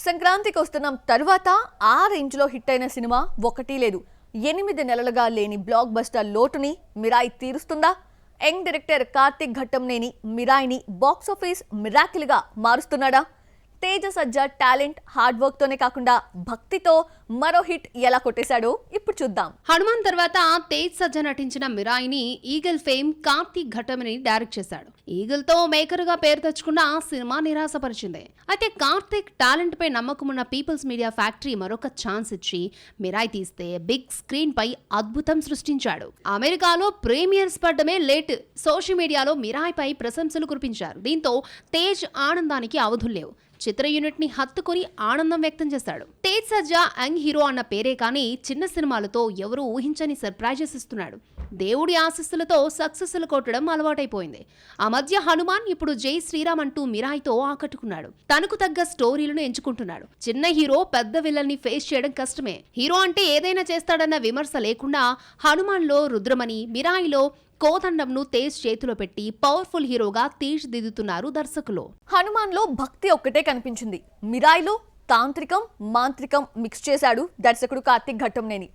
సంక్రాంతికి వస్తున్నాం తర్వాత ఆ రేంజ్ లో హిట్ అయిన సినిమా ఒకటి లేదు. 8 నెలలుగా లేని బ్లాక్ బస్టర్ లోటుని మిరాయి తీరుస్తుందా? యంగ్ డైరెక్టర్ కార్తిక్ ఘట్టంనేని మిరాయిని బాక్స్ ఆఫీస్ మిరాకిల్ గా మారుస్తున్నాడా? Teja Sajja talent hard work తోనే కాకుండా భక్తితో మరో హిట్ ఎలా కొట్టేశాడో ఇప్పుడు చూద్దాం. హనుమాన్ తర్వాత తేజ్ సజ్జా నటించిన మిరాయిని Eagle fame Karthik Ghattamaneni direct చేశాడు. ఈగల్ తో మేకర్ గా పేరు తెచ్చుకున్న సినిమా నిరాశపరిచింది. అయితే కార్తిక్ టాలెంట్ పై నమ్మకం ఉన్న పీపుల్స్ మీడియా ఫ్యాక్టరీ మరొక ఛాన్స్ ఇచ్చి మిరాయి తీస్తే బిగ్ స్క్రీన్ పై అద్భుతం సృష్టించాడు. అమెరికాలో ప్రీమియర్స్ పడ్డమే లేట్. సోషల్ మీడియాలో మిరాయిపై ప్రశంసలు కురిపించారు. దీంతో తేజ్ ఆనందానికి అవధుల్లేవు. చిత్ర యూనిట్ ని హత్తుకొని ఆనందం వ్యక్తం చేశాడు. తేజ్ సజ్జా యంగ్ హీరో అన్న పేరే కానీ చిన్న సినిమాలతో ఎవరూ ఊహించని సర్ప్రైజెస్ ఇస్తున్నాడు. దేవుడి ఆశీస్సులతో సక్సెస్లు కొట్టడం అలవాటైపోయింది. ఆ మధ్య హనుమాన్, ఇప్పుడు జై శ్రీరామ్ అంటూ మిరాయితో ఆకట్టుకున్నాడు. తనకు తగ్గ స్టోరీలను ఎంచుకుంటున్నాడు. చిన్న హీరో పెద్ద విలన్ని ఫేస్ చేయడం కష్టమే. హీరో అంటే ఏదైనా చేస్తాడన్న విమర్శ లేకుండా హనుమాన్ లో రుద్రమని, మిరాయిలో కోదండంను తేజ్ చేతిలో పెట్టి పవర్ఫుల్ హీరోగా తీర్చిదిద్దుతున్నారు దర్శకులు. హనుమాన్ లో భక్తి ఒక్కటే కనిపించింది. మిరాయిలో తాంత్రికం మాంత్రికం మిక్స్ చేశాడు దర్శకుడు కార్తిక్ ఘట్టంనేని.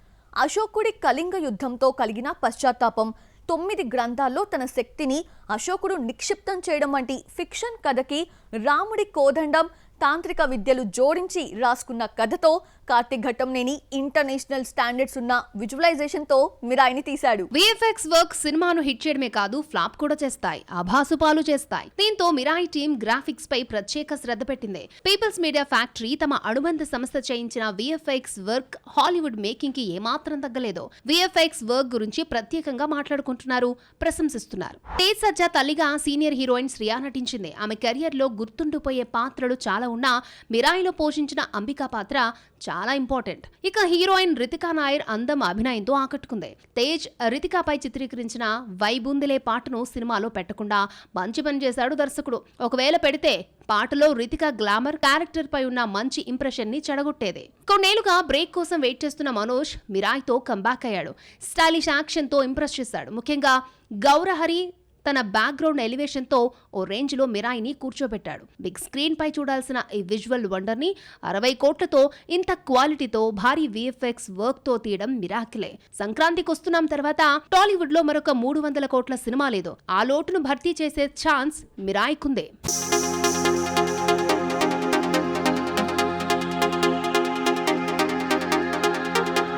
అశోకుడి కళింగ యుద్ధంతో కలిగిన పశ్చాత్తాపం, 9 గ్రంథాల్లో తన శక్తిని అశోకుడు నిక్షిప్తం చేయడం వంటి ఫిక్షన్ కథకి రాముడి కోదండం తాంత్రిక విద్యలు జోడించి రాసుకున్న కథతో కార్తిక్ ఘట్టంనేని ఇంటర్నేషనల్ స్టాండర్డ్స్ ఉన్న విజువలైజేషన్ తో మిరాయిని తీశాడు. విఎఫ్ఎక్స్ వర్క్ సినిమాను హిట్ చేయడమే కాదు, ఫ్లాప్ కూడా చేస్తాయి, అభాసుపాలు చేస్తాయి. దీంతో మిరాయి టీం గ్రాఫిక్స్ పై ప్రత్యేక శ్రద్ధ పెట్టింది. పీపుల్స్ మీడియా ఫ్యాక్టరీ తమ అనుబంధ సంస్థ చేయించిన విఎఫ్ఎక్స్ వర్క్ హాలీవుడ్ మేకింగ్ కి ఏమాత్రం తగ్గలేదు. విఎఫ్ఎక్స్ వర్క్ గురించి ప్రత్యేకంగా మాట్లాడుకుంటున్నారు, ప్రశంసిస్తున్నారు. తేజ్ సజ్జా తల్లిగా సీనియర్ హీరోయిన్ శ్రియా నటించింది. ఆమె కెరియర్ లో గుర్తుండిపోయే పాత్రలు చాలా ఉన్నా మిరాయిలో పోషించిన అంబికా పాత్ర చాలా ఇంపార్టెంట్. ఇక హీరోయిన్ రితికా నాయర్ అందం, అభినయంతో ఆకట్టుకుంది. తేజ్ రితికాపై చిత్రీకరించిన వైబుందిలే పాటను సినిమాలో పెట్టకుండా మంచి పని చేశాడు దర్శకుడు. ఒకవేళ పెడితే పాటలో రితికా గ్లామర్ క్యారెక్టర్ పై ఉన్న మంచి ఇంప్రెషన్ ని చెడగొట్టేది. కొన్నేళ్లుగా బ్రేక్ కోసం వెయిట్ చేస్తున్న మనోజ్ మిరాయితో కంబ్యాక్ అయ్యాడు. స్టైలిష్ యాక్షన్ తో ఇంప్రెస్ చేశాడు. ముఖ్యంగా గౌరహరి తన బ్యాక్గ్రౌండ్ ఎలివేషన్ తో ఓ రేంజ్ లో మిరాయిని కూర్చోబెట్టాడు. బిగ్ స్క్రీన్ పై చూడాల్సిన ఈ విజువల్ వండర్ ని 60 కోట్లతో ఇంత క్వాలిటీతో భారీ విఎఫ్ఎక్స్ వర్క్ తో తీయడం మిరాకిలే. సంక్రాంతికి వస్తున్నాం తర్వాత టాలీవుడ్ లో మరొక 300 కోట్ల సినిమా లేదు. ఆ లోటును భర్తీ చేసే ఛాన్స్ మిరాయికుందే.